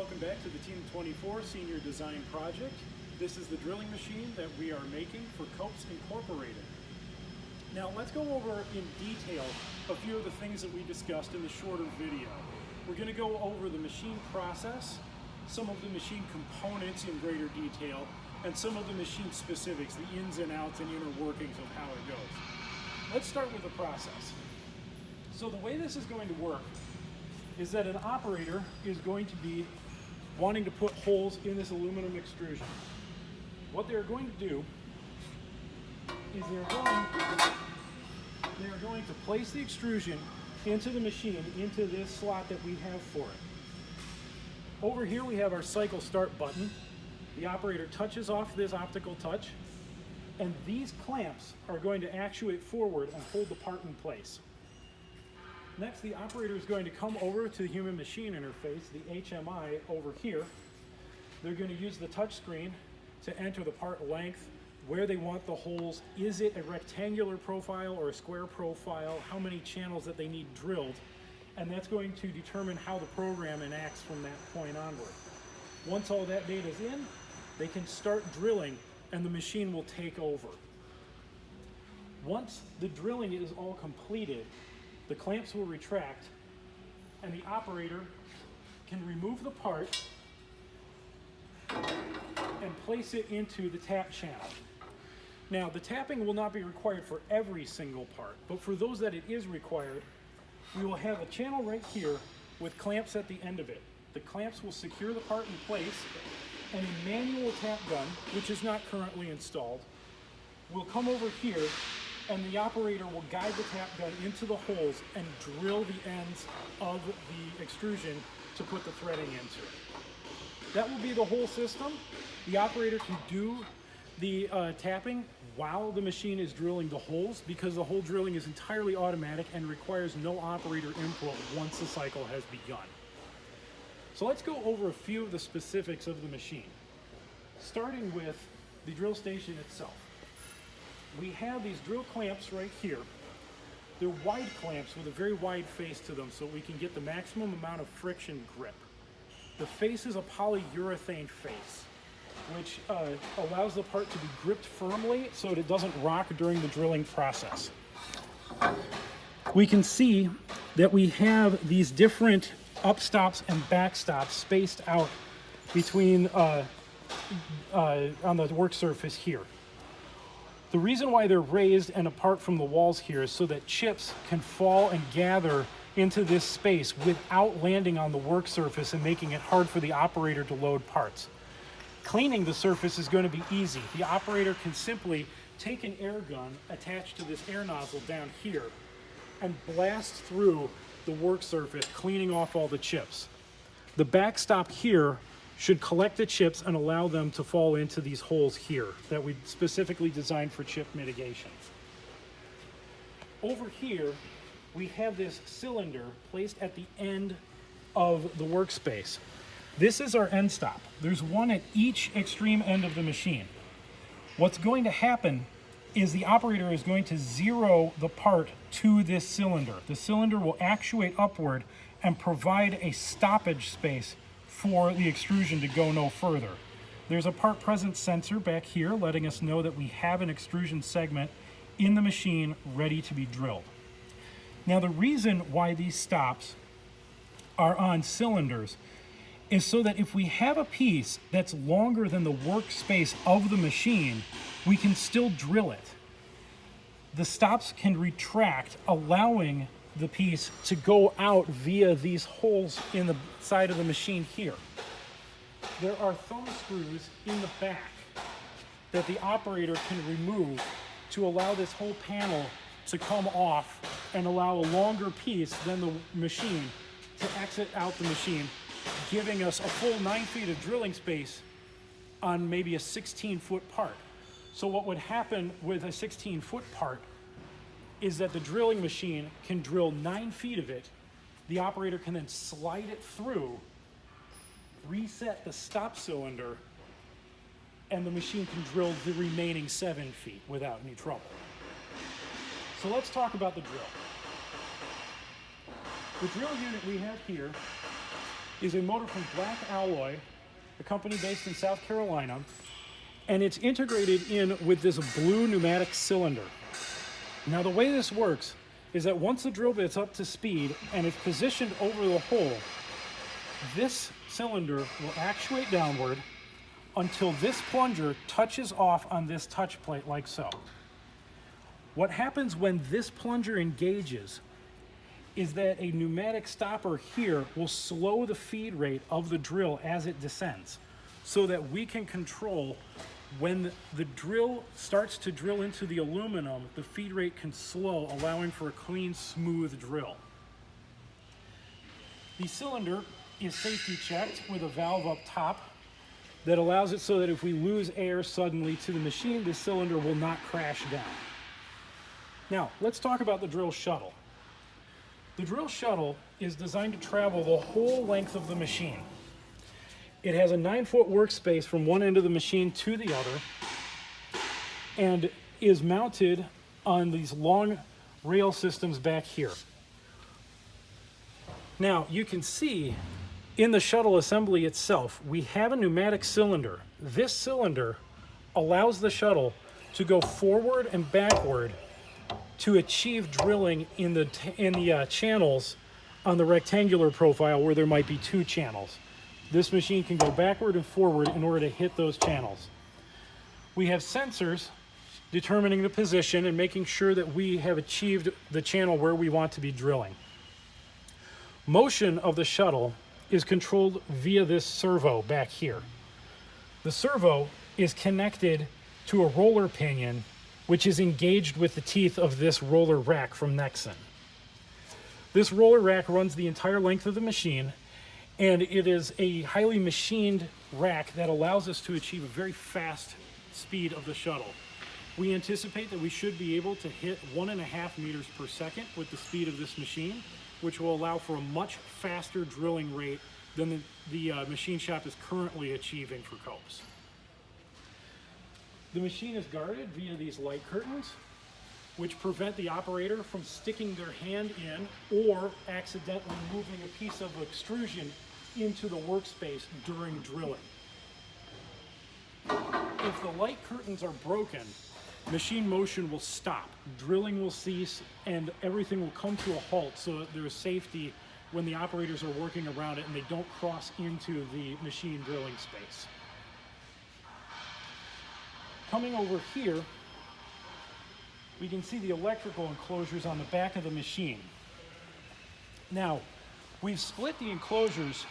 welcome back to the Team 24 Senior Design Project. This is the drilling machine that we are making for Koops Incorporated. Now let's go over in detail a few of the things that we discussed in the shorter video. We're going to go over the machine process, some of the machine components in greater detail, and some of the machine specifics, the ins and outs and inner workings of how it goes. Let's start with the process. So the way this is going to work is that an operator is going to be wanting to put holes in this aluminum extrusion. What they're going to do is they're going to place the extrusion into the machine, into this slot that we have for it. Over here we have our cycle start button. The operator touches off this optical touch, and these clamps are going to actuate forward and hold the part in place. Next, the operator is going to come over to the human machine interface, the HMI over here. They're going to use the touch screen to enter the part length, where they want the holes. Is it a rectangular profile or a square profile? How many channels that they need drilled? And that's going to determine how the program enacts from that point onward. Once all that data is in, they can start drilling and the machine will take over. Once the drilling is all completed, the clamps will retract and the operator can remove the part and place it into the tap channel. Now, the tapping will not be required for every single part, but for those that it is required, we will have a channel right here with clamps at the end of it. The clamps will secure the part in place, and a manual tap gun, which is not currently installed, will come over here, and the operator will guide the tap gun into the holes and drill the ends of the extrusion to put the threading into it. That will be the whole system. The operator can do the tapping while the machine is drilling the holes, because the hole drilling is entirely automatic and requires no operator input once the cycle has begun. So let's go over a few of the specifics of the machine, starting with the drill station itself. We have these drill clamps right here. They're wide clamps with a very wide face to them so we can get the maximum amount of friction grip. The face is a polyurethane face, which allows the part to be gripped firmly so that it doesn't rock during the drilling process. We can see that we have these different upstops and backstops spaced out between on the work surface here. The reason why they're raised and apart from the walls here is so that chips can fall and gather into this space without landing on the work surface and making it hard for the operator to load parts. Cleaning the surface is going to be easy. The operator can simply take an air gun attached to this air nozzle down here and blast through the work surface, cleaning off all the chips. The backstop here should collect the chips and allow them to fall into these holes here that we specifically designed for chip mitigation. Over here, we have this cylinder placed at the end of the workspace. This is our end stop. There's one at each extreme end of the machine. What's going to happen is the operator is going to zero the part to this cylinder. The cylinder will actuate upward and provide a stoppage space for the extrusion to go no further. There's a part presence sensor back here letting us know that we have an extrusion segment in the machine ready to be drilled. Now, the reason why these stops are on cylinders is so that if we have a piece that's longer than the workspace of the machine, we can still drill it. The stops can retract, allowing the piece to go out via these holes in the side of the machine here. There are thumb screws in the back that the operator can remove to allow this whole panel to come off and allow a longer piece than the machine to exit out the machine, giving us a full 9 feet of drilling space on maybe a 16-foot part. So what would happen with a 16-foot part is that the drilling machine can drill 9 feet of it. The operator can then slide it through, reset the stop cylinder, and the machine can drill the remaining 7 feet without any trouble. So let's talk about the drill. The drill unit we have here is a motor from Black Alloy, a company based in South Carolina, and it's integrated in with this blue pneumatic cylinder. Now the way this works is that once the drill bit's up to speed and it's positioned over the hole, this cylinder will actuate downward until this plunger touches off on this touch plate like so. What happens when this plunger engages is that a pneumatic stopper here will slow the feed rate of the drill as it descends so that we can control when the drill starts to drill into the aluminum, the feed rate can slow, allowing for a clean, smooth drill. The cylinder is safety checked with a valve up top that allows it so that if we lose air suddenly to the machine, the cylinder will not crash down. Now, let's talk about the drill shuttle. The drill shuttle is designed to travel the whole length of the machine. It has a 9-foot workspace from one end of the machine to the other and is mounted on these long rail systems back here. Now, you can see in the shuttle assembly itself, we have a pneumatic cylinder. This cylinder allows the shuttle to go forward and backward to achieve drilling in the channels on the rectangular profile where there might be 2 channels. This machine can go backward and forward in order to hit those channels. We have sensors determining the position and making sure that we have achieved the channel where we want to be drilling. Motion of the shuttle is controlled via this servo back here. The servo is connected to a roller pinion which is engaged with the teeth of this roller rack from Nexen. This roller rack runs the entire length of the machine, and it is a highly machined rack that allows us to achieve a very fast speed of the shuttle. We anticipate that we should be able to hit 1.5 meters per second with the speed of this machine, which will allow for a much faster drilling rate than the machine shop is currently achieving for Koops. The machine is guarded via these light curtains, which prevent the operator from sticking their hand in or accidentally moving a piece of extrusion into the workspace during drilling. If the light curtains are broken, machine motion will stop, drilling will cease, and everything will come to a halt so that there is safety when the operators are working around it and they don't cross into the machine drilling space. Coming over here, we can see the electrical enclosures on the back of the machine. Now, we've split the enclosures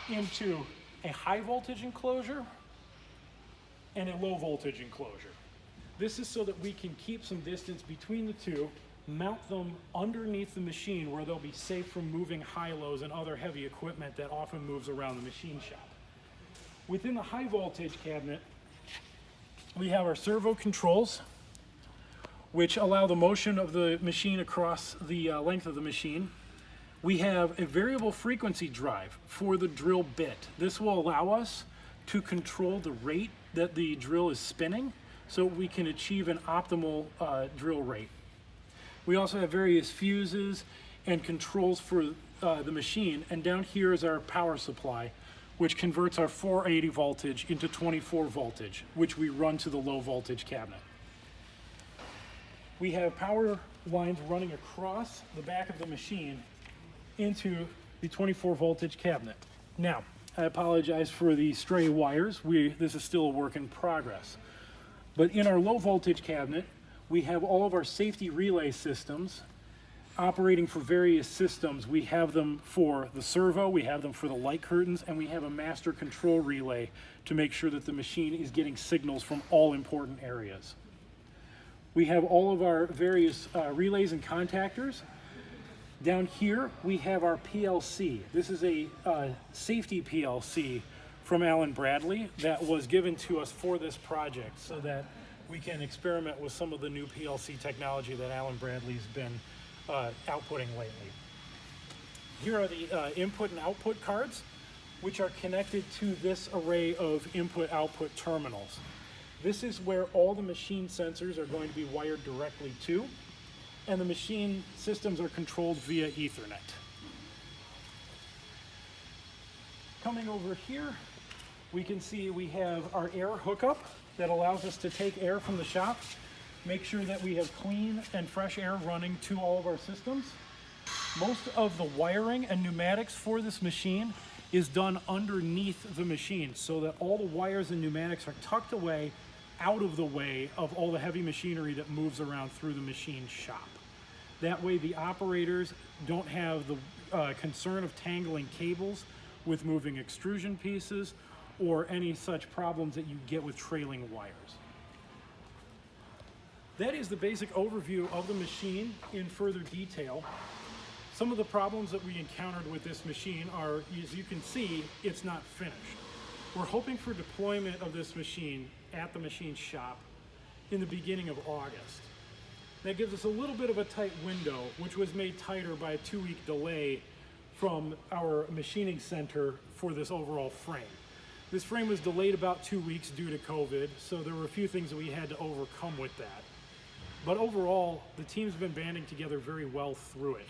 into a high voltage enclosure and a low voltage enclosure. This is so that we can keep some distance between the two, mount them underneath the machine where they'll be safe from moving high-lows and other heavy equipment that often moves around the machine shop. Within the high voltage cabinet, we have our servo controls, which allow the motion of the machine across the length of the machine. We have a variable frequency drive for the drill bit. This will allow us to control the rate that the drill is spinning so we can achieve an optimal drill rate. We also have various fuses and controls for the machine, and down here is our power supply, which converts our 480 voltage into 24 voltage, which we run to the low voltage cabinet. We have power lines running across the back of the machine into the 24 voltage cabinet. Now, I apologize for the stray wires. This is still a work in progress. But in our low voltage cabinet, we have all of our safety relay systems operating for various systems. We have them for the servo, we have them for the light curtains, and we have a master control relay to make sure that the machine is getting signals from all important areas. We have all of our various relays and contactors. Down here, we have our PLC. This is a safety PLC from Allen Bradley that was given to us for this project so that we can experiment with some of the new PLC technology that Allen Bradley's been outputting lately. Here are the input and output cards, which are connected to this array of input-output terminals. This is where all the machine sensors are going to be wired directly to, and the machine systems are controlled via Ethernet. coming over here, we can see we have our air hookup that allows us to take air from the shop, make sure that we have clean and fresh air running to all of our systems. Most of the wiring and pneumatics for this machine is done underneath the machine so that all the wires and pneumatics are tucked away out of the way of all the heavy machinery that moves around through the machine shop. That way the operators don't have the concern of tangling cables with moving extrusion pieces or any such problems that you get with trailing wires. That is the basic overview of the machine in further detail. Some of the problems that we encountered with this machine are, as you can see, it's not finished. We're hoping for deployment of this machine at the machine shop in the beginning of August. That gives us a little bit of a tight window, which was made tighter by a 2-week delay from our machining center for this overall frame. This frame was delayed about 2 weeks due to COVID, so there were a few things that we had to overcome with that. But overall, the team's been banding together very well through it.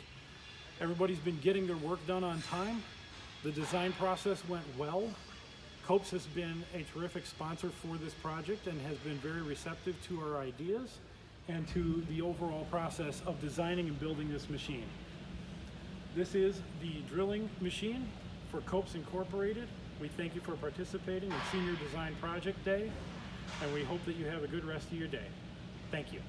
Everybody's been getting their work done on time. The design process went well. Koops has been a terrific sponsor for this project and has been very receptive to our ideas and to the overall process of designing and building this machine. This is the drilling machine for Koops Incorporated. We thank you for participating in Senior Design Project Day, and we hope that you have a good rest of your day. Thank you.